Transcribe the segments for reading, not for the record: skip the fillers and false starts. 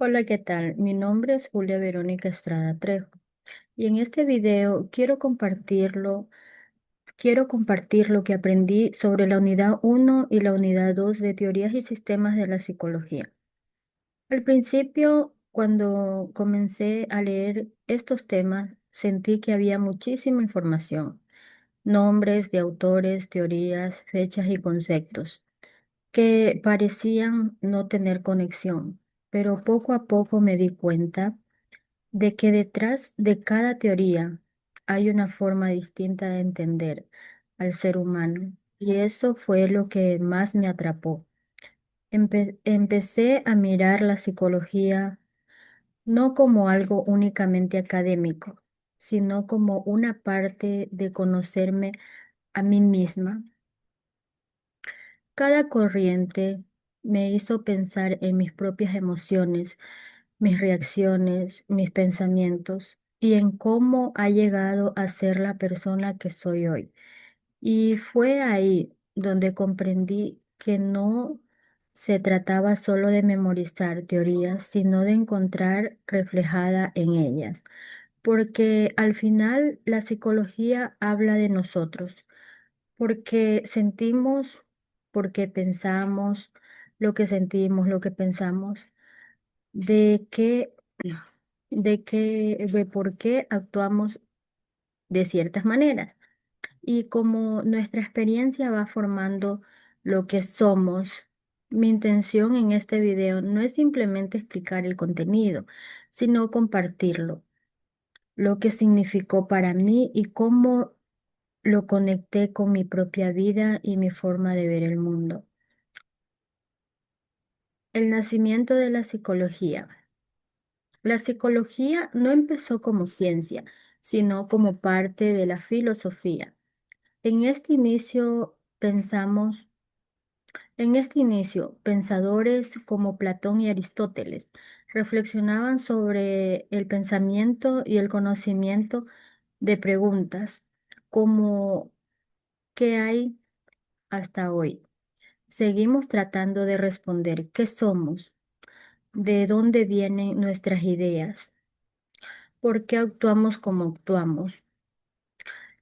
Hola, ¿qué tal? Mi nombre es Julia Verónica Estrada Trejo y en este video quiero compartir lo que aprendí sobre la unidad uno y la unidad 2 de teorías y sistemas de la psicología. Al principio, cuando comencé a leer estos temas, sentí que había muchísima información, nombres de autores, teorías, fechas y conceptos que parecían no tener conexión, pero poco a poco me di cuenta de que detrás de cada teoría hay una forma distinta de entender al ser humano. Y eso fue lo que más me atrapó. Empecé a mirar la psicología no como algo únicamente académico, sino como una parte de conocerme a mí misma. Cada corriente me hizo pensar en mis propias emociones, mis reacciones, mis pensamientos y en cómo ha llegado a ser la persona que soy hoy. Y fue ahí donde comprendí que no se trataba solo de memorizar teorías, sino de encontrar reflejada en ellas, porque al final la psicología habla de nosotros porque sentimos, porque pensamos lo que sentimos, lo que pensamos, de qué, de por qué actuamos de ciertas maneras. Y como nuestra experiencia va formando lo que somos, mi intención en este video no es simplemente explicar el contenido, sino compartirlo, lo que significó para mí y cómo lo conecté con mi propia vida y mi forma de ver el mundo. El nacimiento de la psicología. La psicología no empezó como ciencia, sino como parte de la filosofía. En este inicio pensamos, en este inicio, pensadores como Platón y Aristóteles reflexionaban sobre el pensamiento y el conocimiento de preguntas como ¿qué hay hasta hoy? Seguimos tratando de responder qué somos, de dónde vienen nuestras ideas, por qué actuamos como actuamos.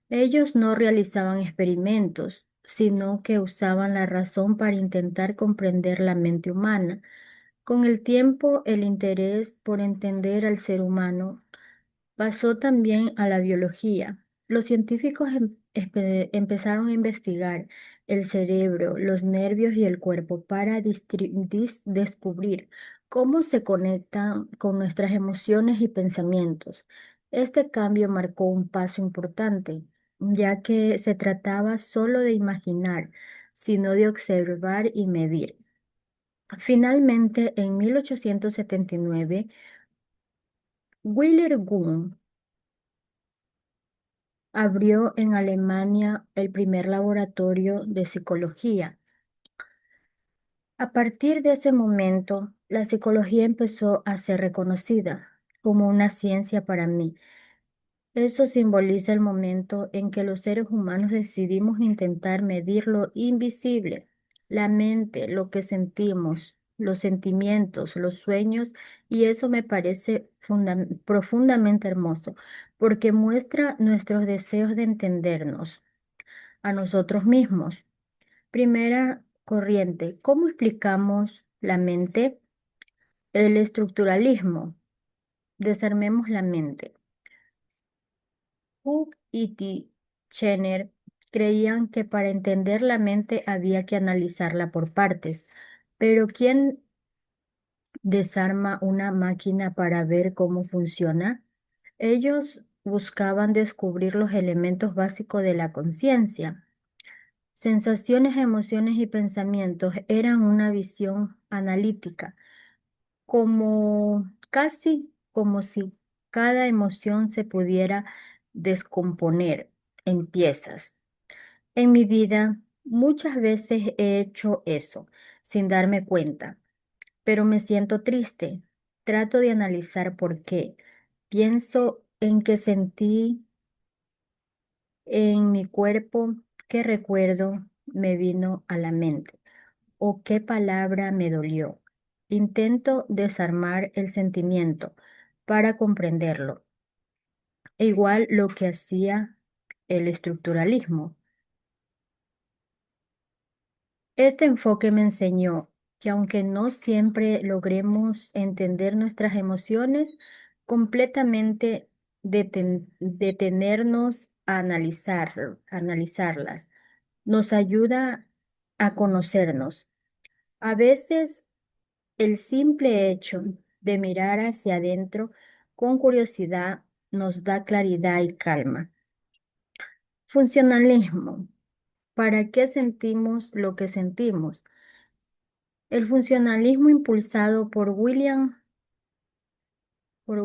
Ellos no realizaban experimentos, sino que usaban la razón para intentar comprender la mente humana. Con el tiempo, el interés por entender al ser humano pasó también a la biología. Los científicos empezaron a investigar el cerebro, los nervios y el cuerpo para descubrir cómo se conectan con nuestras emociones y pensamientos. Este cambio marcó un paso importante, ya que se trataba solo de imaginar, sino de observar y medir. Finalmente, en 1879, Willer Gunn abrió en Alemania el primer laboratorio de psicología. A partir de ese momento, la psicología empezó a ser reconocida como una ciencia para mí. Eso simboliza el momento en que los seres humanos decidimos intentar medir lo invisible, la mente, lo que sentimos, los sentimientos, los sueños, y eso me parece profundamente hermoso, porque muestra nuestros deseos de entendernos a nosotros mismos. Primera corriente, ¿cómo explicamos la mente? El estructuralismo. Desarmemos la mente. Cook y Titchener creían que para entender la mente había que analizarla por partes, pero ¿quién desarma una máquina para ver cómo funciona? Ellos buscaban descubrir los elementos básicos de la conciencia. Sensaciones, emociones y pensamientos eran una visión analítica, como casi como si cada emoción se pudiera descomponer en piezas. En mi vida muchas veces he hecho eso sin darme cuenta, pero me siento triste. Trato de analizar por qué. Pienso en qué sentí en mi cuerpo, qué recuerdo me vino a la mente o qué palabra me dolió. Intento desarmar el sentimiento para comprenderlo, e igual lo que hacía el estructuralismo. Este enfoque me enseñó que aunque no siempre logremos entender nuestras emociones completamente, detenernos a analizarlas, nos ayuda a conocernos. A veces el simple hecho de mirar hacia adentro con curiosidad nos da claridad y calma. Funcionalismo. ¿Para qué sentimos lo que sentimos? El funcionalismo impulsado por Gould, por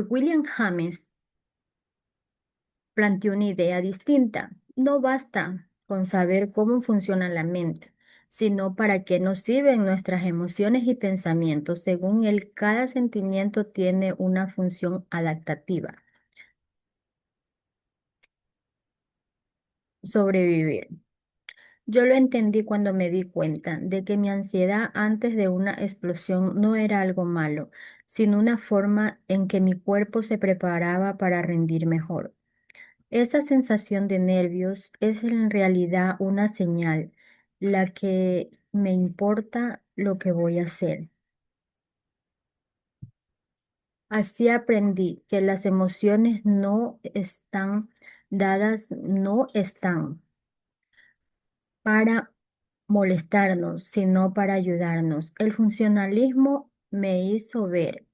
William James, planteó una idea distinta. No basta con saber cómo funciona la mente, sino para qué nos sirven nuestras emociones y pensamientos. Según él, cada sentimiento tiene una función adaptativa. Sobrevivir. Yo lo entendí cuando me di cuenta de que mi ansiedad antes de una explosión no era algo malo, sino una forma en que mi cuerpo se preparaba para rendir mejor. Esa sensación de nervios es en realidad una señal, la que me importa lo que voy a hacer. Así aprendí que las emociones no están dadas, no están para molestarnos, sino para ayudarnos. El funcionalismo me hizo ver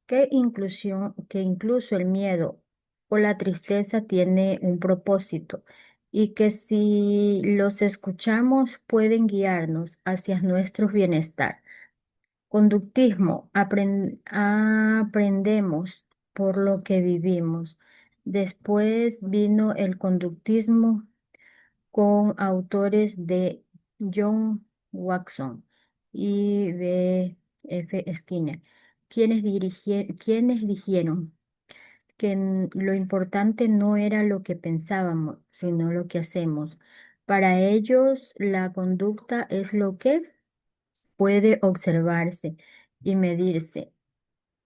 que incluso el miedo o la tristeza tiene un propósito y que si los escuchamos pueden guiarnos hacia nuestro bienestar. Conductismo, aprendemos por lo que vivimos. Después vino el conductismo con autores de John Watson y B. F. Skinner, quienes dijeron que lo importante no era lo que pensábamos, sino lo que hacemos. Para ellos, la conducta es lo que puede observarse y medirse.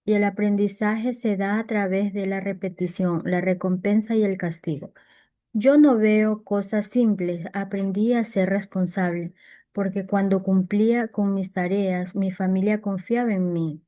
Y el aprendizaje se da a través de la repetición, la recompensa y el castigo. Yo no veo cosas simples, aprendí a ser responsable, porque cuando cumplía con mis tareas, mi familia confiaba en mí.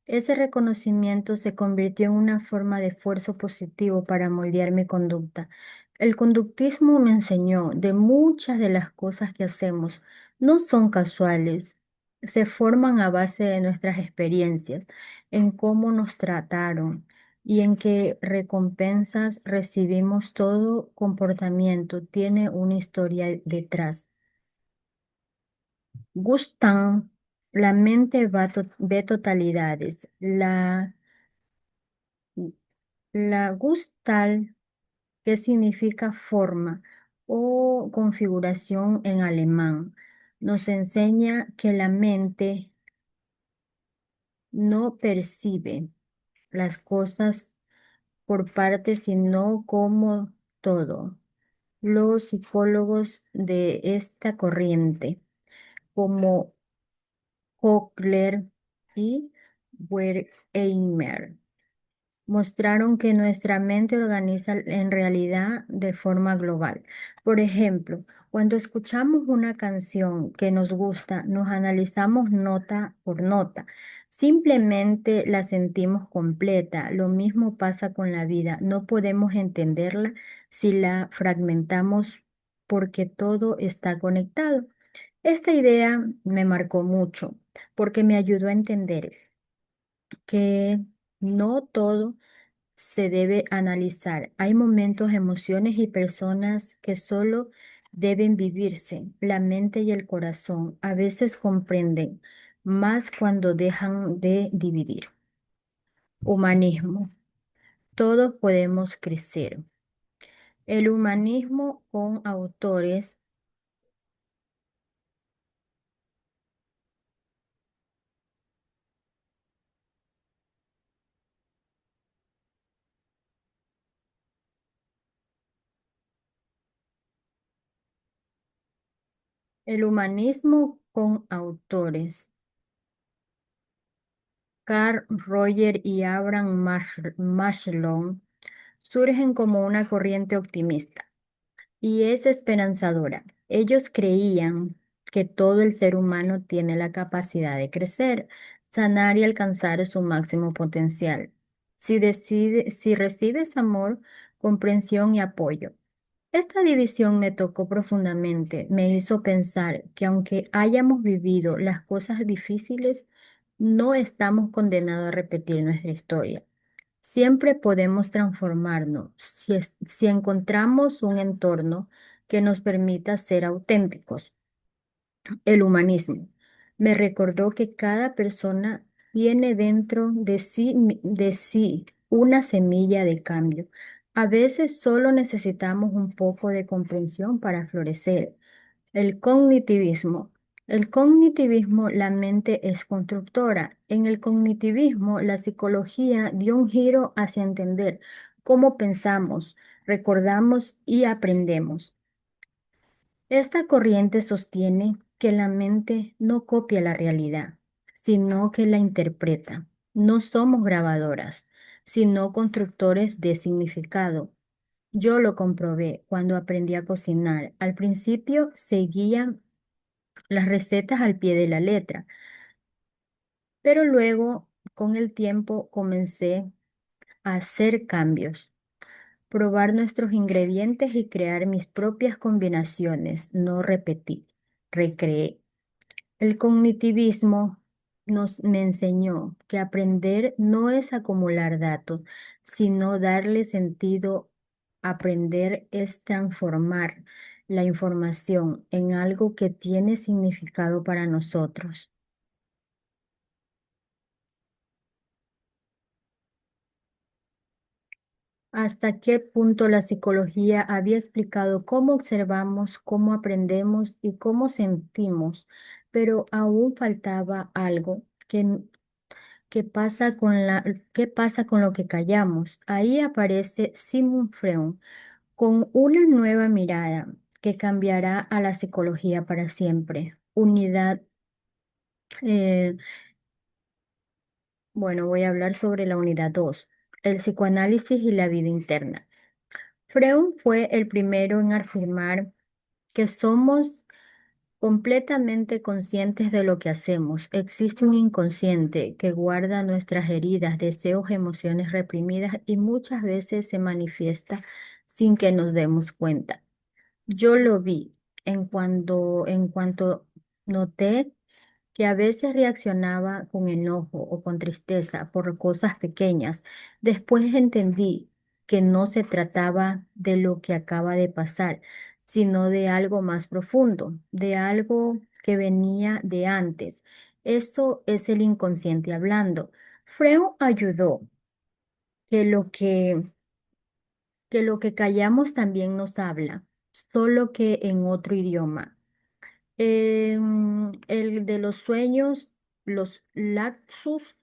Ese reconocimiento se convirtió en una forma de esfuerzo positivo para moldear mi conducta. El conductismo me enseñó de muchas de las cosas que hacemos no son casuales, se forman a base de nuestras experiencias, en cómo nos trataron y en qué recompensas recibimos. Todo comportamiento tiene una historia detrás. Gustan, la mente ve totalidades. La Gestalt, que significa forma o configuración en alemán, nos enseña que la mente no percibe las cosas por partes, sino como todo. Los psicólogos de esta corriente, como Kotler y Wertheimer, mostraron que nuestra mente organiza en realidad de forma global. Por ejemplo, cuando escuchamos una canción que nos gusta, nos analizamos nota por nota. Simplemente la sentimos completa. Lo mismo pasa con la vida. No podemos entenderla si la fragmentamos porque todo está conectado. Esta idea me marcó mucho porque me ayudó a entender que no todo se debe analizar. Hay momentos, emociones y personas que solo deben vivirse. La mente y el corazón a veces comprenden más cuando dejan de dividir. Humanismo. Todos podemos crecer. El humanismo con autores. El humanismo con autores Carl Roger y Abraham Maslow, surgen como una corriente optimista y es esperanzadora. Ellos creían que todo el ser humano tiene la capacidad de crecer, sanar y alcanzar su máximo potencial. Si recibes amor, comprensión y apoyo. Esta división me tocó profundamente, me hizo pensar que aunque hayamos vivido las cosas difíciles, no estamos condenados a repetir nuestra historia. Siempre podemos transformarnos si encontramos un entorno que nos permita ser auténticos. El humanismo me recordó que cada persona tiene dentro de sí una semilla de cambio. A veces solo necesitamos un poco de comprensión para florecer. El cognitivismo. El cognitivismo, la mente es constructora. En el cognitivismo, la psicología dio un giro hacia entender cómo pensamos, recordamos y aprendemos. Esta corriente sostiene que la mente no copia la realidad, sino que la interpreta. No somos grabadoras, sino constructores de significado. Yo lo comprobé cuando aprendí a cocinar. Al principio seguía las recetas al pie de la letra, pero luego, con el tiempo, comencé a hacer cambios, probar nuestros ingredientes y crear mis propias combinaciones. No repetí, recreé. El cognitivismo me enseñó que aprender no es acumular datos, sino darle sentido. Aprender es transformar la información en algo que tiene significado para nosotros. ¿Hasta qué punto la psicología había explicado cómo observamos, cómo aprendemos y cómo sentimos? Pero aún faltaba algo ¿qué pasa con lo que callamos? Ahí aparece Sigmund Freud con una nueva mirada que cambiará a la psicología para siempre. Eh, bueno, voy a hablar sobre la unidad 2, el psicoanálisis y la vida interna. Freud fue el primero en afirmar que somos completamente conscientes de lo que hacemos. Existe un inconsciente que guarda nuestras heridas, deseos, emociones reprimidas y muchas veces se manifiesta sin que nos demos cuenta. Yo lo vi en cuanto noté que a veces reaccionaba con enojo o con tristeza por cosas pequeñas. Después entendí que no se trataba de lo que acaba de pasar, sino de algo más profundo, de algo que venía de antes. Eso es el inconsciente hablando. Freud ayudó que que lo que callamos también nos habla, solo que en otro idioma. El de los sueños, los lapsus,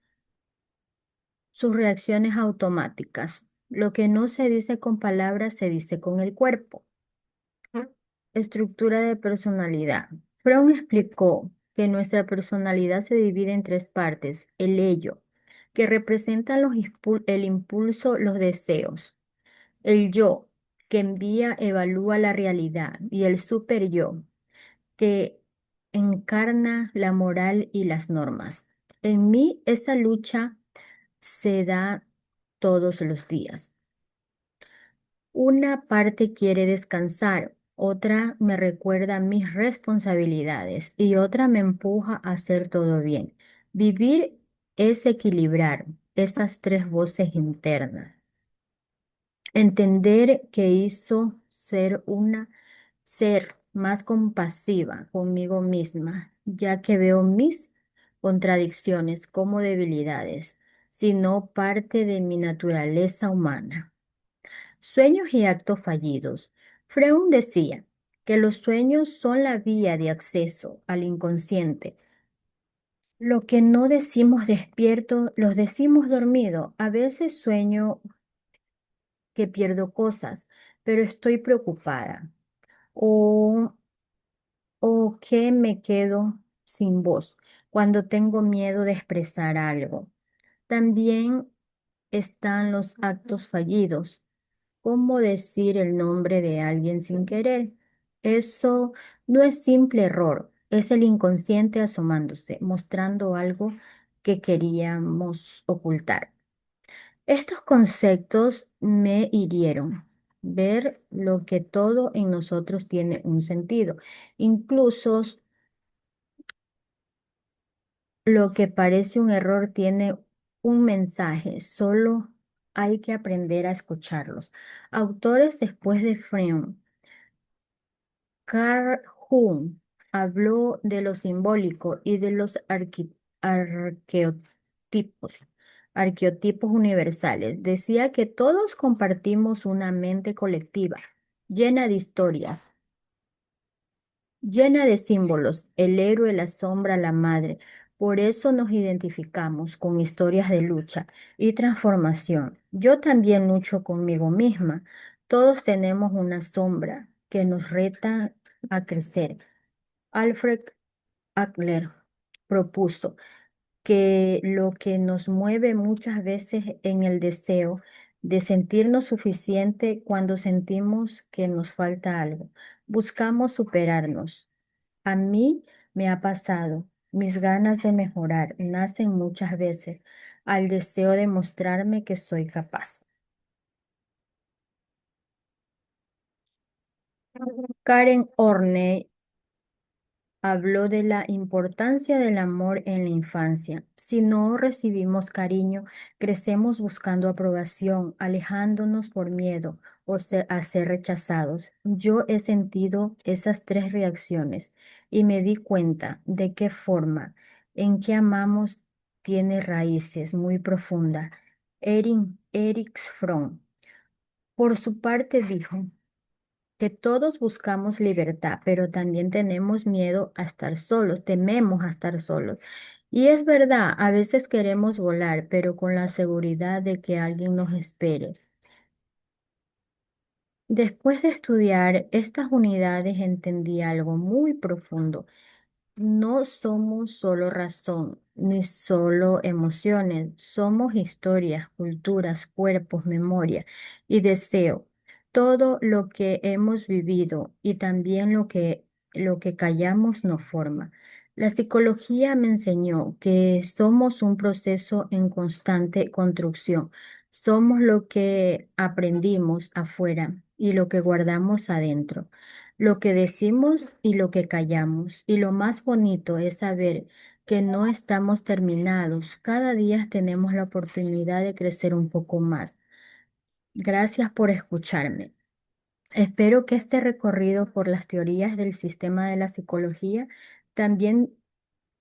sus reacciones automáticas. Lo que no se dice con palabras se dice con el cuerpo. Estructura de personalidad. Freud explicó que nuestra personalidad se divide en tres partes. El ello, que representa el impulso, los deseos. El yo, que envía, evalúa la realidad. Y el super yo, que encarna la moral y las normas. En mí esa lucha se da todos los días. Una parte quiere descansar, otra me recuerda mis responsabilidades y otra me empuja a hacer todo bien. Vivir es equilibrar esas tres voces internas. Entender que hizo ser más compasiva conmigo misma, ya que veo mis contradicciones como debilidades, sino parte de mi naturaleza humana. Sueños y actos fallidos. Freud decía que los sueños son la vía de acceso al inconsciente. Lo que no decimos despierto, los decimos dormido. A veces sueño que pierdo cosas, pero estoy preocupada. O, o que me quedo. sin voz, cuando tengo miedo de expresar algo. También están los actos fallidos, como decir el nombre de alguien sin querer. Eso no es simple error, es el inconsciente asomándose, mostrando algo que queríamos ocultar. Estos conceptos me hirieron. Ver lo que todo en nosotros tiene un sentido. Incluso lo que parece un error tiene un mensaje, solo hay que aprender a escucharlos. Autores después de Freud, Carl Jung habló de lo simbólico y de los arqueotipos, arqueotipos universales. Decía que todos compartimos una mente colectiva llena de historias, llena de símbolos, el héroe, la sombra, la madre. Por eso nos identificamos con historias de lucha y transformación. Yo también lucho conmigo misma. Todos tenemos una sombra que nos reta a crecer. Alfred Adler propuso que lo que nos mueve muchas veces en el deseo de sentirnos suficiente cuando sentimos que nos falta algo. Buscamos superarnos. A mí me ha pasado. Mis ganas de mejorar nacen muchas veces al deseo de mostrarme que soy capaz. Karen Horney habló de la importancia del amor en la infancia. Si no recibimos cariño, crecemos buscando aprobación, alejándonos por miedo a ser rechazados. Yo he sentido esas tres reacciones y me di cuenta de qué forma en que amamos tiene raíces muy profundas. Eric Fromm, por su parte, dijo que todos buscamos libertad, pero también tenemos miedo a estar solos, tememos a estar solos. Y es verdad, a veces queremos volar, pero con la seguridad de que alguien nos espere. Después de estudiar estas unidades entendí algo muy profundo. No somos solo razón, ni solo emociones, somos historias, culturas, cuerpos, memoria y deseo. Todo lo que hemos vivido y también lo que callamos nos forma. La psicología me enseñó que somos un proceso en constante construcción. Somos lo que aprendimos afuera y lo que guardamos adentro, lo que decimos y lo que callamos. Y lo más bonito es saber que no estamos terminados. Cada día tenemos la oportunidad de crecer un poco más. Gracias por escucharme. Espero que este recorrido por las teorías del sistema de la psicología también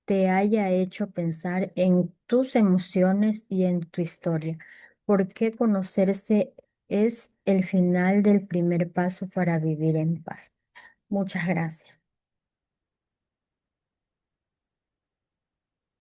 te haya hecho pensar en tus emociones y en tu historia, porque conocerse es el final del primer paso para vivir en paz. Muchas gracias.